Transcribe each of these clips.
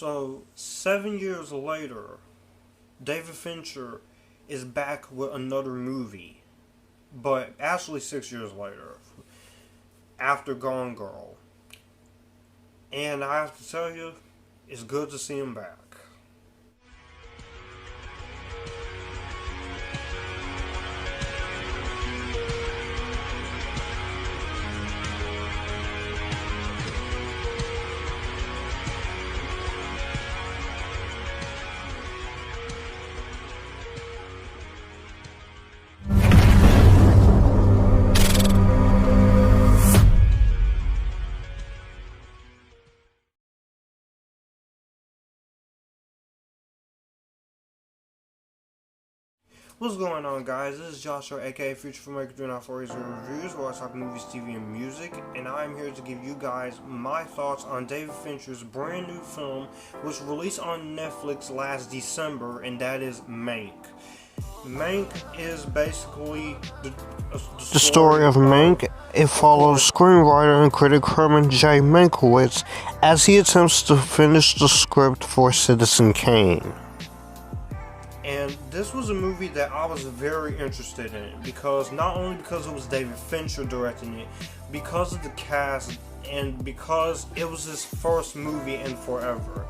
So, 7 years later, David Fincher is back with another movie. But actually 6 years later, after Gone Girl. And I have to tell you, it's good to see him back. What's going on, guys? This is Joshua, aka Future Filmmaker 3940 Reviews, where I talk movies, TV, and music, and I am here to give you guys my thoughts on David Fincher's brand new film, which released on Netflix last December, and that is Mank. Mank is basically the story of Mank. It follows screenwriter and critic Herman J. Mankewicz as he attempts to finish the script for Citizen Kane. And this was a movie that I was very interested in, because not only because it was David Fincher directing it, because of the cast, and because it was his first movie in forever.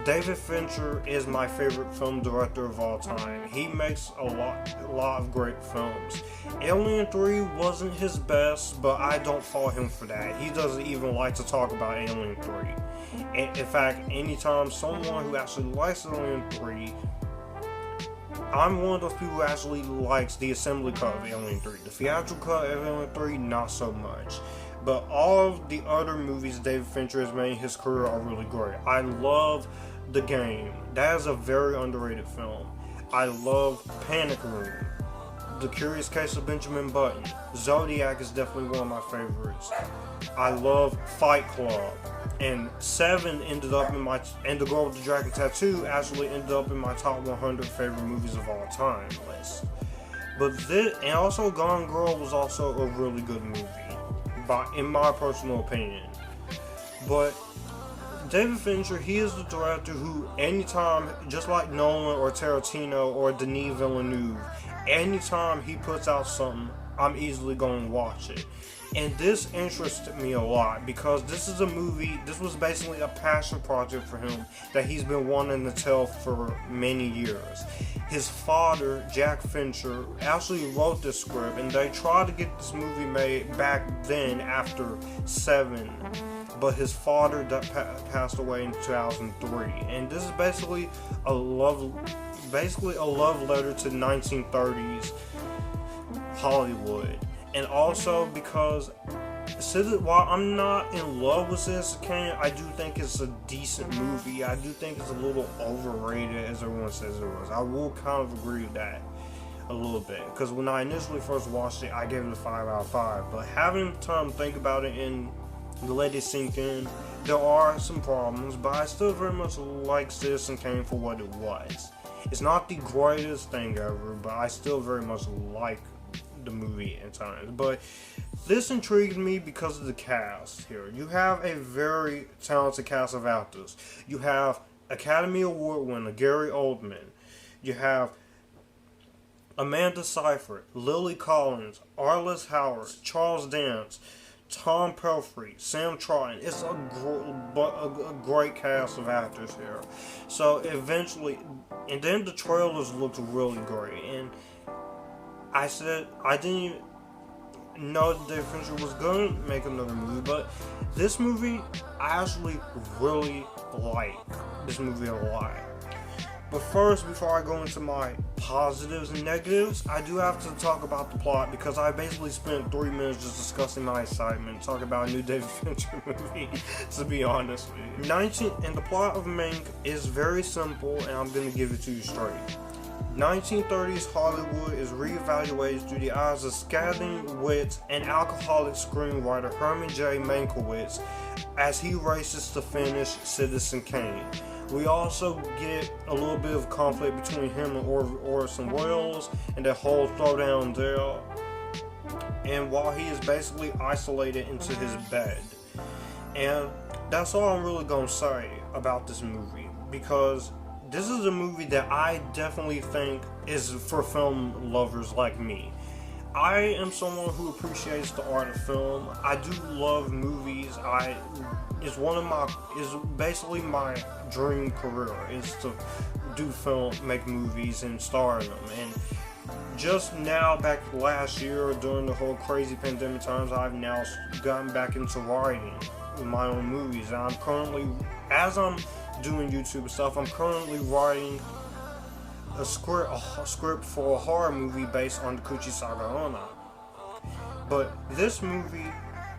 David Fincher is my favorite film director of all time. He makes a lot of great films. Alien 3 wasn't his best, but I don't fault him for that. He doesn't even like to talk about Alien 3. And in fact, anytime someone who actually likes Alien 3, I'm one of those people who actually likes the assembly cut of Alien 3. The theatrical cut of Alien 3, not so much. But all of the other movies David Fincher has made in his career are really great. I love The Game. That is a very underrated film. I love Panic Room. The Curious Case of Benjamin Button. Zodiac is definitely one of my favorites. I love Fight Club. And Seven ended up in my, and The Girl with the Dragon Tattoo actually ended up in my top 100 favorite movies of all time list. But this, and also Gone Girl was also a really good movie, in my personal opinion. But David Fincher, he is the director who, anytime, just like Nolan or Tarantino or Denis Villeneuve, anytime he puts out something, I'm easily going to watch it. And this interested me a lot, because this is a movie, this was basically a passion project for him that he's been wanting to tell for many years. His father, Jack Fincher, actually wrote this script, and they tried to get this movie made back then after Seven, but his father passed away in 2003. And this is basically a love letter to 1930s Hollywood. And also because, while I'm not in love with Citizen Kane, I do think it's a decent movie. I do think it's a little overrated, as everyone says it was. I will kind of agree with that a little bit, because when I initially first watched it, I gave it a 5 out of 5. But having time to think about it and let it sink in, there are some problems, but I still very much like Citizen Kane for what it was. It's not the greatest thing ever, but I still very much like the movie at times. But this intrigued me because of the cast here. You have a very talented cast of actors. You have Academy Award winner Gary Oldman. You have Amanda Seyfried, Lily Collins, Arliss Howard, Charles Dance, Tom Pelphrey, Sam Troughton. It's a great cast of actors here. So eventually, and then the trailers looked really great. And I said I didn't even know that David Fincher was going to make another movie, but this movie, I actually really like this movie a lot. But first, before I go into my positives and negatives, I do have to talk about the plot, because I basically spent 3 minutes just discussing my excitement, talking about a new David Fincher movie, to be honest with you. And the plot of Mank is very simple, and I'm going to give it to you straight. 1930s Hollywood is reevaluated through the eyes of scathing wit and alcoholic screenwriter Herman J. Mankiewicz as he races to finish Citizen Kane. We also get a little bit of conflict between him and Orson Welles and the whole throwdown there, and while he is basically isolated into his bed. And that's all I'm really going to say about this movie. because this is a movie that I definitely think is for film lovers like me. I am someone who appreciates the art of film. I do love movies. It's basically my dream career is to do film, make movies, and star in them. And just now, back last year during the whole crazy pandemic times, I've now gotten back into writing my own movies. And I'm currently, as I'm doing YouTube stuff, I'm currently writing a script for a horror movie based on the Kuchi Saga Onna. But this movie,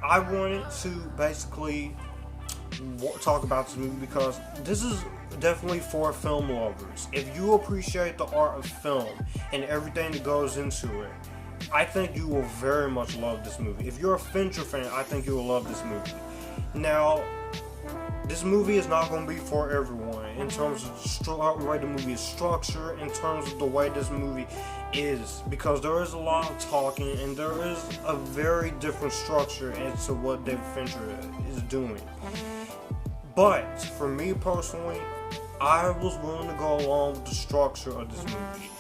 I wanted to basically talk about this movie because this is definitely for film lovers. If you appreciate the art of film and everything that goes into it, I think you will very much love this movie. If you're a Fincher fan, I think you will love this movie. Now, this movie is not going to be for everyone in terms of the way the movie is structured, in terms of the way this movie is, because there is a lot of talking and there is a very different structure into what David Fincher is doing. But for me personally, I was willing to go along with the structure of this movie.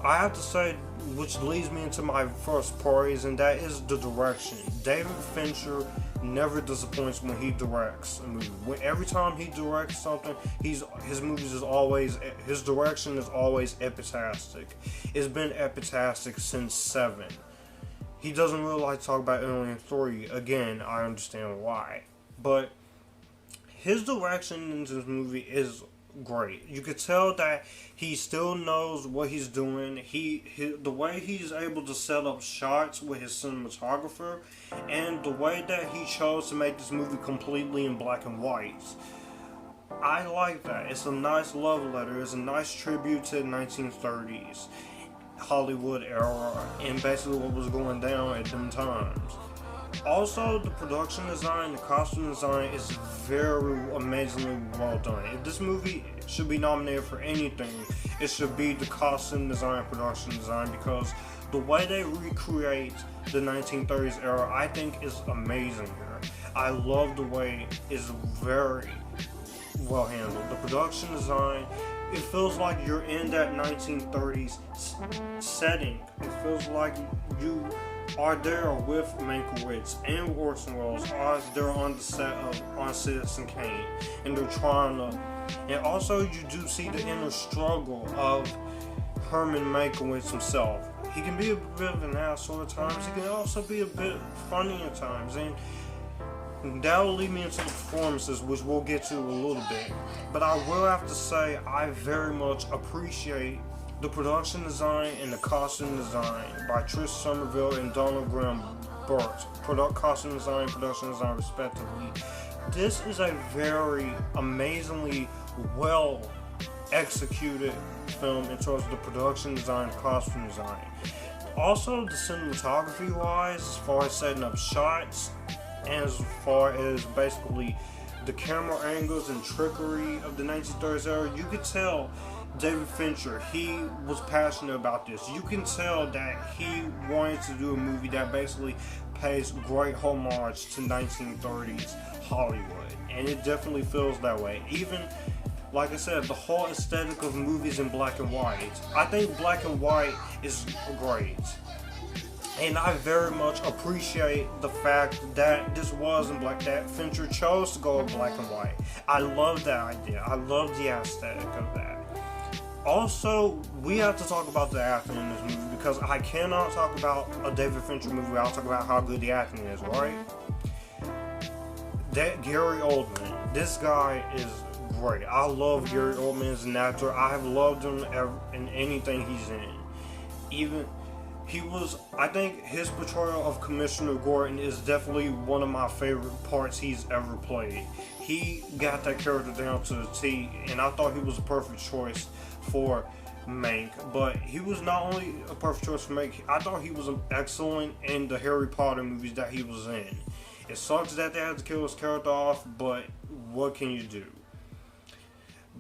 I have to say, which leads me into my first praise, and that is the direction. David Fincher never disappoints when he directs a movie. Every time he directs something, his direction is always epitastic. It's been epitastic since 7. He doesn't really like to talk about Alien 3. Again, I understand why. But his direction in this movie is great. You could tell that he still knows what he's doing. The way he's able to set up shots with his cinematographer, and the way that he chose to make this movie completely in black and white. I like that. It's a nice love letter. It's a nice tribute to the 1930s Hollywood era and basically what was going down at them times. Also, the production design, the costume design is very amazingly well done. If this movie should be nominated for anything, it should be the costume design, production design, because the way they recreate the 1930s era, I think, is amazing here. I love the way it's very well handled. The production design, it feels like you're in that 1930s setting. It feels like you are there with Mankiewicz and Orson Welles, are there on the set on Citizen Kane, and they're trying to. And also, you do see the inner struggle of Herman Mankewicz himself. He can be a bit of an asshole at times. He can also be a bit funny at times, and that will lead me into the performances, which we'll get to a little bit. But I will have to say, I very much appreciate the production design and the costume design by Trish Somerville and Donald Graham Burke. Costume design, production design, respectively. This is a very amazingly well executed film in terms of the production design and costume design. Also, the cinematography wise, as far as setting up shots, and as far as basically the camera angles and trickery of the 1930s era, you could tell David Fincher, he was passionate about this. You can tell that he wanted to do a movie that basically pays great homage to 1930s Hollywood, and it definitely feels that way. Even, like I said, the whole aesthetic of movies in black and white. I think black and white is great, and I very much appreciate the fact that this was in black, that Fincher chose to go in black and white. I love that idea. I love the aesthetic of that. Also, we have to talk about the acting in this movie, because I cannot talk about a David Fincher movie without talking about how good the acting is, right? That Gary Oldman, this guy is great. I love Gary Oldman as an actor. I have loved him in anything he's in. I think his portrayal of Commissioner Gordon is definitely one of my favorite parts he's ever played. He got that character down to the T, and I thought he was a perfect choice for Mank. But he was not only a perfect choice for Mank, I thought he was excellent in the Harry Potter movies that he was in. It sucks that they had to kill his character off, but what can you do?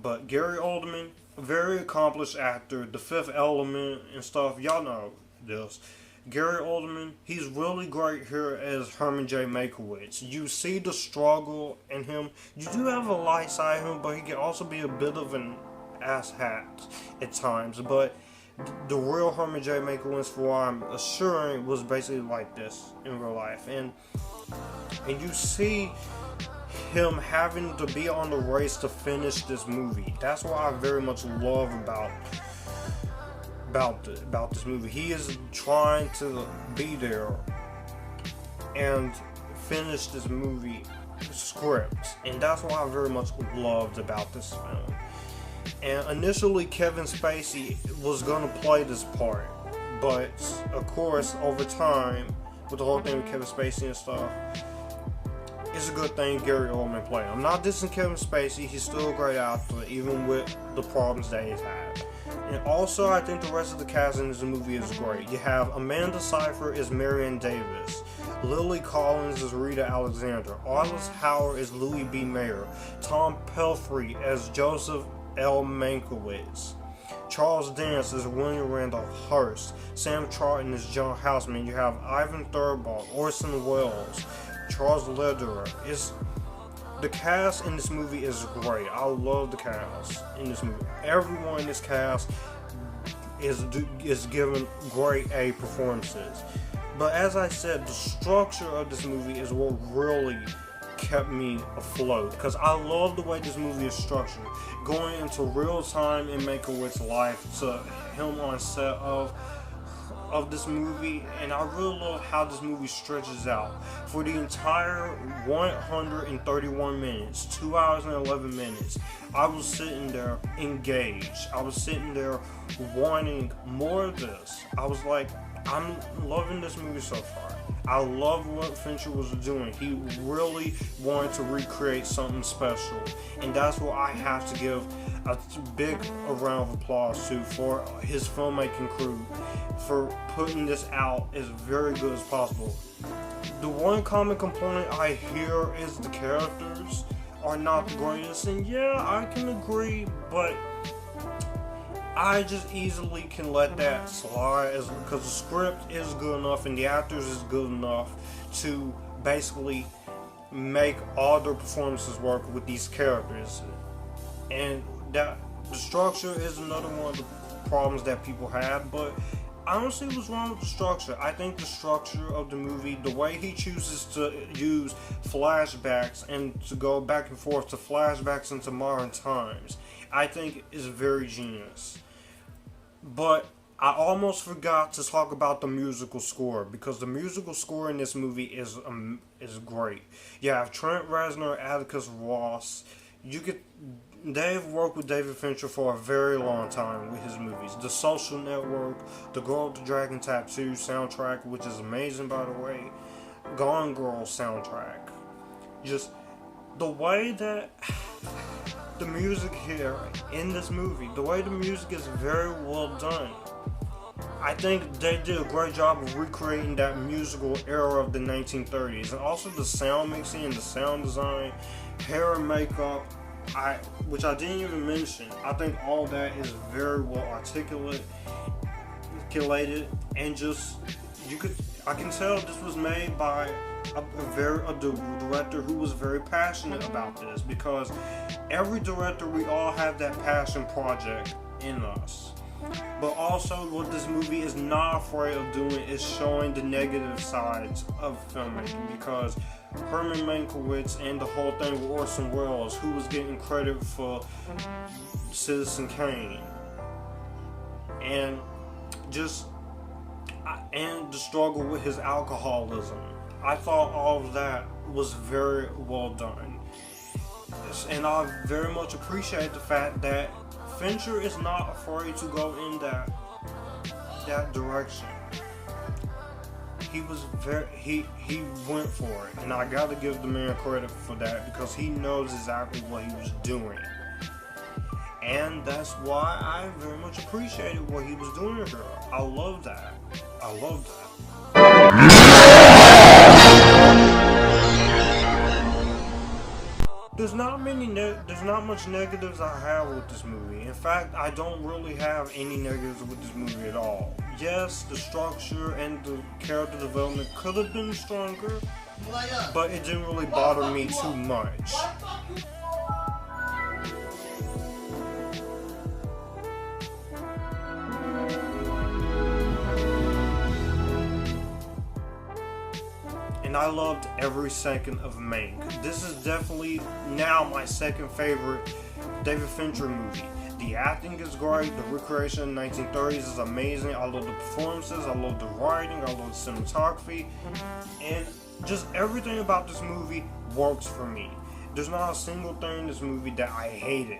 But Gary Oldman, a very accomplished actor, The Fifth Element and stuff, y'all know this. Gary Oldman, he's really great here as Herman J. Mankewicz. You see the struggle in him. You do have a light side of him, but he can also be a bit of an asshat at times. But the real Herman J. Mankewicz, for what I'm assuring, was basically like this in real life. And you see him having to be on the race to finish this movie. That's what I very much love about this movie. He is trying to be there and finish this movie script, and that's what I very much loved about this film. And initially Kevin Spacey was gonna play this part, but of course over time, with the whole thing with Kevin Spacey and stuff, it's a good thing Gary Oldman played. I'm not dissing Kevin Spacey, he's still a great actor, even with the problems that he's had. And also, I think the rest of the cast in this movie is great. You have Amanda Seyfried as Marion Davis, Lily Collins as Rita Alexander, Arliss Howard as Louis B. Mayer, Tom Pelphrey as Joseph L. Mankiewicz, Charles Dance as William Randolph Hearst, Sam Troughton as John Houseman. You have Ivan Thurber, Orson Welles, Charles Lederer. The cast in this movie is great. I love the cast in this movie. Everyone in this cast is given grade A performances. But as I said, the structure of this movie is what really kept me afloat, because I love the way this movie is structured. Going into real time in Mankiewicz's life to him on set of this movie, and I really love how this movie stretches out for the entire 131 minutes, 2 hours and 11 minutes. I was sitting there engaged. I was sitting there wanting more of this. I was like, I'm loving this movie so far. I love what Fincher was doing. He really wanted to recreate something special, and that's what I have to give a big round of applause to for his filmmaking crew for putting this out as very good as possible. The one common complaint I hear is the characters are not the greatest, and yeah, I can agree, but I just easily can let that slide because the script is good enough and the actors is good enough to basically make all their performances work with these characters. And that the structure is another one of the problems that people have, but I don't see what's wrong with the structure. I think the structure of the movie, the way he chooses to use flashbacks and to go back and forth to flashbacks into modern times, I think is very genius. But I almost forgot to talk about the musical score, because the musical score in this movie is great. You have Trent Reznor, Atticus Ross. They've worked with David Fincher for a very long time with his movies. The Social Network, The Girl with the Dragon Tattoo soundtrack, which is amazing by the way. Gone Girl soundtrack. Just the way that the music here in this movie, the way the music is very well done. I think they did a great job of recreating that musical era of the 1930s, and also the sound mixing and the sound design, hair and makeup, which I didn't even mention. I think all that is very well articulated, and just I can tell this was made by a director who was very passionate about this, because every director, we all have that passion project in us. But also what this movie is not afraid of doing is showing the negative sides of filmmaking, because Herman Mankewicz and the whole thing with Orson Welles, who was getting credit for Citizen Kane, and the struggle with his alcoholism. I thought all of that was very well done. And I very much appreciate the fact that Fincher is not afraid to go in that direction. He went for it, and I gotta give the man credit for that, because he knows exactly what he was doing. And that's why I very much appreciated what he was doing here. I love that. There's not much much negatives I have with this movie. In fact, I don't really have any negatives with this movie at all. Yes, the structure and the character development could have been stronger, but it didn't really bother me too much. And I loved every second of Mank. This is definitely now my second favorite David Fincher movie. The acting is great, the recreation in the 1930s is amazing, I love the performances, I love the writing, I love the cinematography, and just everything about this movie works for me. There's not a single thing in this movie that I hated.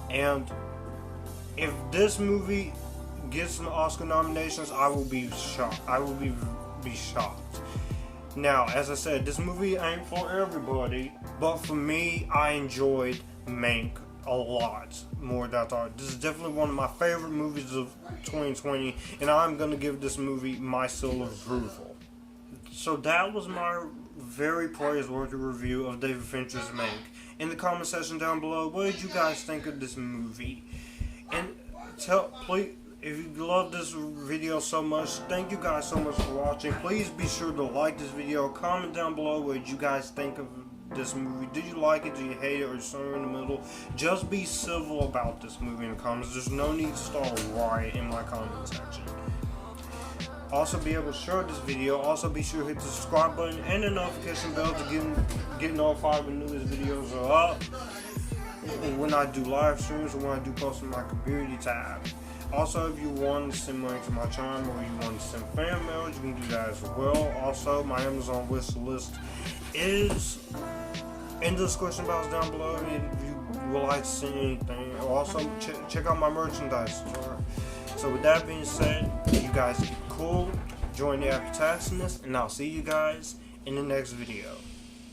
And if this movie gets some Oscar nominations, I will be shocked. I will be shocked. Now, as I said, this movie ain't for everybody, but for me, I enjoyed Mank a lot more than I thought. This is definitely one of my favorite movies of 2020, and I'm going to give this movie my seal of approval. So that was my very praiseworthy review of David Fincher's Mank. In the comment section down below, what did you guys think of this movie? And please, if you love this video so much, thank you guys so much for watching. Please be sure to like this video, comment down below what you guys think of this movie. Did you like it? Did you hate it? Or somewhere in the middle? Just be civil about this movie in the comments. There's no need to start a riot in my comment section. Also be able to share this video. Also be sure to hit the subscribe button and the notification bell to get notified when newest videos are up. When I do live streams or when I do post in my community tab. Also, if you want to send money to my channel or you want to send fan mail, you can do that as well. Also, my Amazon wish list is in the description box down below if you would like to send anything. Also, check out my merchandise store. So with that being said, you guys keep cool, join the Epictasticness, and I'll see you guys in the next video.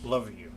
Love you.